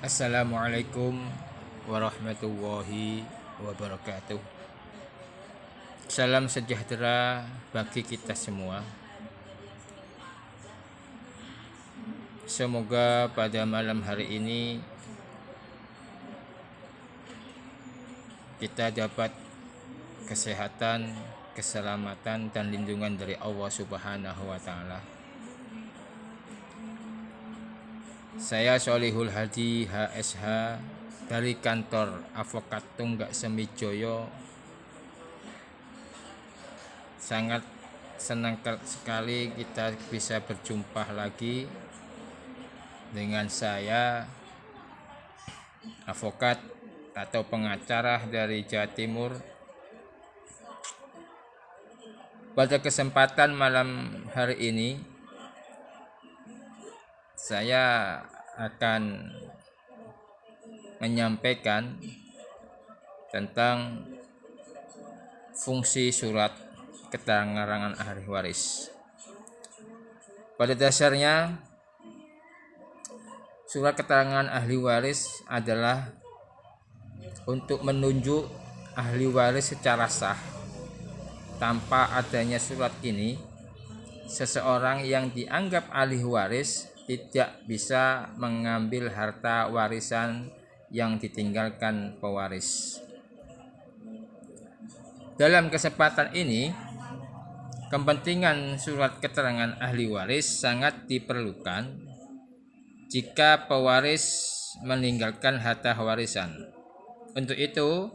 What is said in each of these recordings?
Assalamualaikum warahmatullahi wabarakatuh. Salam sejahtera bagi kita semua. Semoga pada malam hari ini kita dapat kesehatan, keselamatan dan lindungan dari Allah Subhanahu wa taala. Saya Sholihul Hadi HSH dari kantor Advokat Tunggak Semijoyo. Sangat senang sekali kita bisa berjumpa lagi dengan saya, advokat atau pengacara dari Jawa Timur. Pada kesempatan malam hari ini saya akan menyampaikan tentang fungsi surat keterangan ahli waris. Pada dasarnya, surat keterangan ahli waris adalah untuk menunjuk ahli waris secara sah. Tanpa adanya surat ini, seseorang yang dianggap ahli waris tidak bisa mengambil harta warisan yang ditinggalkan pewaris. Dalam kesempatan ini, kepentingan surat keterangan ahli waris sangat diperlukan jika pewaris meninggalkan harta warisan. Untuk itu,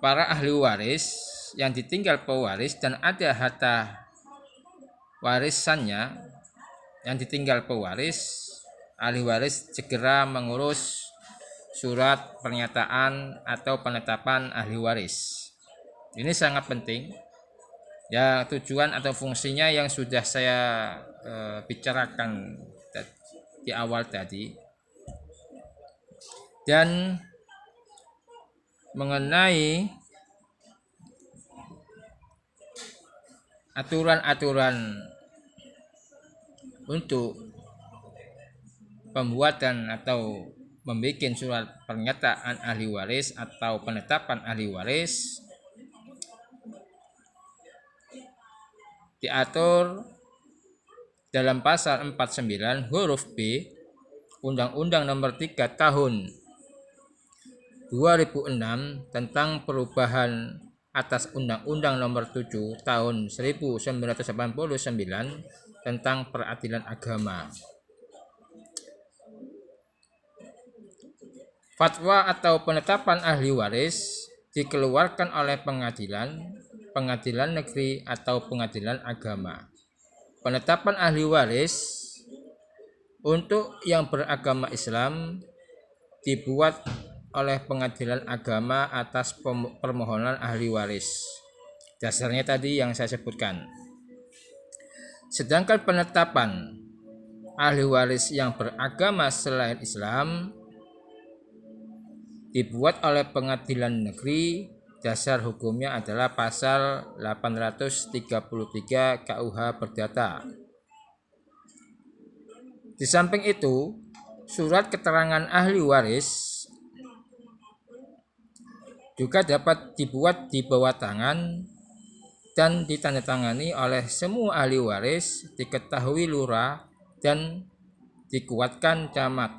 para ahli waris yang ditinggal pewaris dan ada harta warisannya yang ditinggal pewaris, ahli waris segera mengurus surat pernyataan atau penetapan ahli waris. Ini sangat penting. Ya, tujuan atau fungsinya yang sudah saya bicarakan di awal tadi. Dan mengenai aturan-aturan untuk pembuatan atau membuat surat pernyataan ahli waris atau penetapan ahli waris diatur dalam pasal 49 huruf B Undang-Undang Nomor 3 Tahun 2006 tentang perubahan atas Undang-Undang Nomor 7 Tahun 1989 tentang peradilan agama. Fatwa atau penetapan ahli waris dikeluarkan oleh pengadilan negeri atau pengadilan agama. Penetapan ahli waris untuk yang beragama Islam dibuat oleh pengadilan agama atas permohonan ahli waris. Dasarnya tadi yang saya sebutkan. Sedangkan penetapan ahli waris yang beragama selain Islam dibuat oleh pengadilan negeri. Dasar hukumnya adalah pasal 833 KUH Perdata. Di samping itu, surat keterangan ahli waris juga dapat dibuat di bawah tangan dan ditandatangani oleh semua ahli waris, diketahui lurah dan dikuatkan camat.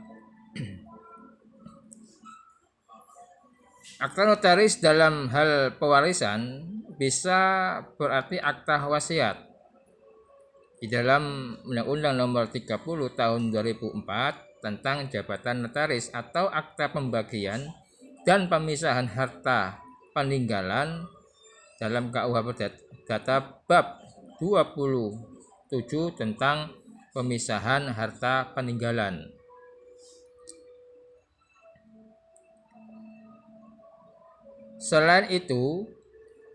Akta notaris dalam hal pewarisan bisa berarti akta wasiat. Di dalam Undang-Undang Nomor 30 Tahun 2004 tentang jabatan notaris atau akta pembagian dan pemisahan harta peninggalan dalam KUH Perdata bab 27 tentang pemisahan harta peninggalan. Selain itu,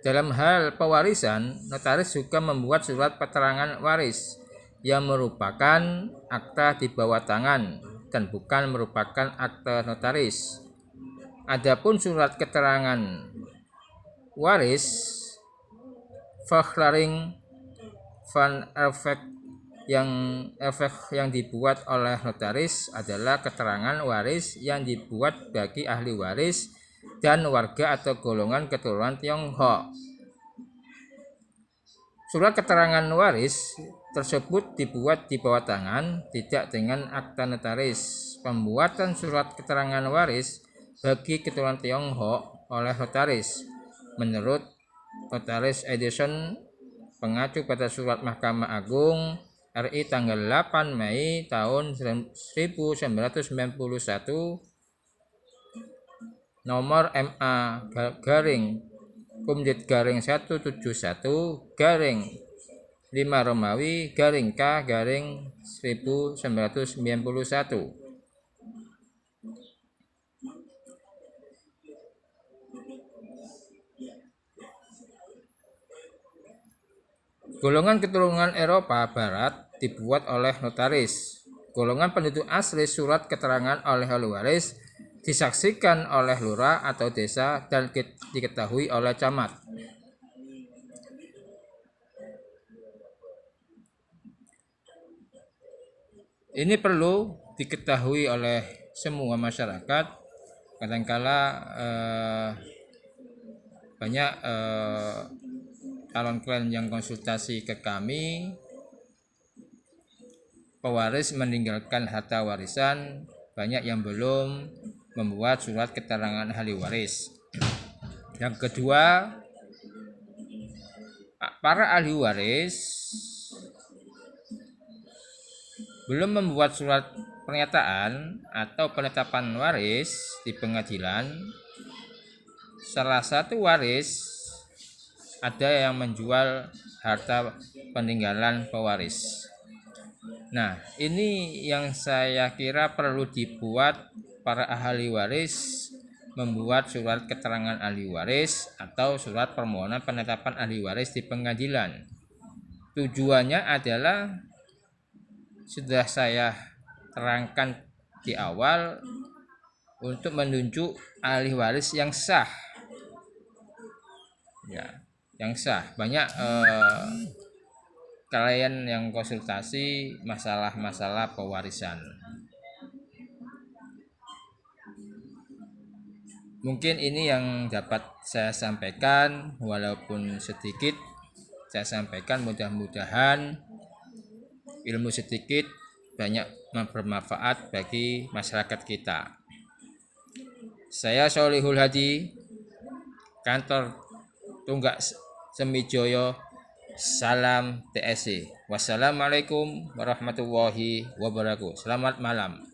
dalam hal pewarisan, notaris juga membuat surat keterangan waris yang merupakan akta di bawah tangan dan bukan merupakan akta notaris. Adapun surat keterangan waris Verklaring van Erfenis yang efek yang dibuat oleh notaris adalah keterangan waris yang dibuat bagi ahli waris dan warga atau golongan keturunan Tionghoa. Surat keterangan waris tersebut dibuat di bawah tangan, tidak dengan akta notaris. Pembuatan surat keterangan waris bagi keturunan Tionghoa oleh notaris menurut Notaris Edison pengacu pada surat Mahkamah Agung RI tanggal 8 Mei tahun 1991 nomor MA garing Kumdit garing 171 garing 5 Romawi garing K garing 1991. Golongan keturunan Eropa Barat dibuat oleh notaris. Golongan penduduk asli surat keterangan oleh ahli waris disaksikan oleh lurah atau desa dan diketahui oleh camat. Ini perlu diketahui oleh semua masyarakat. Kadangkala banyak calon klien yang konsultasi ke kami, pewaris meninggalkan harta warisan, banyak yang belum membuat surat keterangan ahli waris. Yang kedua, para ahli waris belum membuat surat pernyataan atau penetapan waris di pengadilan. Salah satu waris ada yang menjual harta peninggalan pewaris. Nah, ini yang saya kira perlu dibuat para ahli waris, membuat surat keterangan ahli waris atau surat permohonan penetapan ahli waris di pengadilan. Tujuannya adalah sudah saya terangkan di awal, untuk menunjuk ahli waris yang sah. Ya, yang sah. Banyak klien yang konsultasi masalah-masalah pewarisan. Mungkin ini yang dapat saya sampaikan, walaupun sedikit saya sampaikan, mudah-mudahan ilmu sedikit banyak bermanfaat bagi masyarakat kita. Saya Sholihul Hadi, kantor Tunggak Semijoyo, salam TSC. Wassalamualaikum warahmatullahi wabarakatuh. Selamat malam.